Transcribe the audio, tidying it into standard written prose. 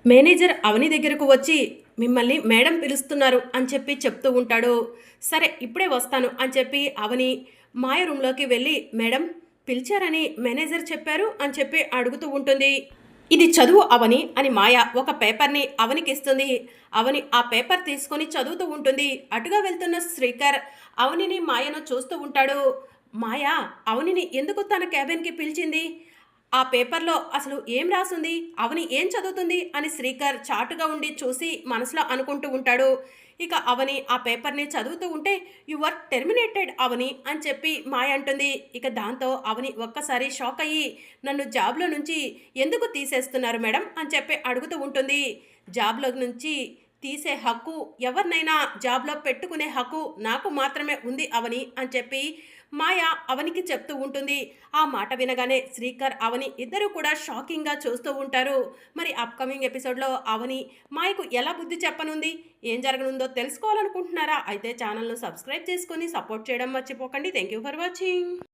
Manager అవని దగ్గరకు వచ్చి మిమ్మల్ని మేడం పిలుస్తున్నారు అని చెప్పి చెప్తూ ఉంటాడు. సరే ఇప్పుడే వస్తాను అని చెప్పి అవని మాయ రూమ్లోకి వెళ్ళి మేడం పిలిచారని మేనేజర్ చెప్పారు అని చెప్పి అడుగుతూ ఉంటుంది. ఇది చదువు అవని అని మాయ ఒక పేపర్ని అవనికి ఇస్తుంది. అవని ఆ పేపర్ తీసుకొని చదువుతూ ఉంటుంది. అటుగా వెళ్తున్న శ్రీకర్ అవనిని మాయను చూస్తూ ఉంటాడు. మాయ అవనిని ఎందుకు తన క్యాబిన్కి పిలిచింది? ఆ పేపర్లో అసలు ఏం రాసుంది? అవని ఏం చదువుతుంది అని శ్రీకర్ చాటుగా ఉండి చూసి మనసులో అనుకుంటూ ఉంటాడు. ఇక అవని ఆ పేపర్ని చదువుతూ ఉంటే యు ఆర్ టెర్మినేటెడ్ అవని అని చెప్పి మాయ అంటుంది. ఇక దాంతో అవని ఒక్కసారి షాక్ అయ్యి నన్ను జాబ్లో నుంచి ఎందుకు తీసేస్తున్నారు మేడం అని చెప్పి అడుగుతూ ఉంటుంది. జాబ్లో నుంచి తీసే హక్కు ఎవరినైనా జాబ్లో పెట్టుకునే హక్కు నాకు మాత్రమే ఉంది అవని అని చెప్పి మాయ అవనికి చెప్తూ ఉంటుంది. ఆ మాట వినగానే శ్రీకర్ అవని ఇద్దరు కూడా షాకింగ్గా చూస్తూ ఉంటారు. మరి అప్కమింగ్ ఎపిసోడ్లో అవని మాయకు ఎలా బుద్ధి చెప్పనుంది, ఏం జరగనుందో తెలుసుకోవాలనుకుంటున్నారా? అయితే ఛానల్ను సబ్స్క్రైబ్ చేసుకొని సపోర్ట్ చేయడం మర్చిపోకండి. Thank you for watching.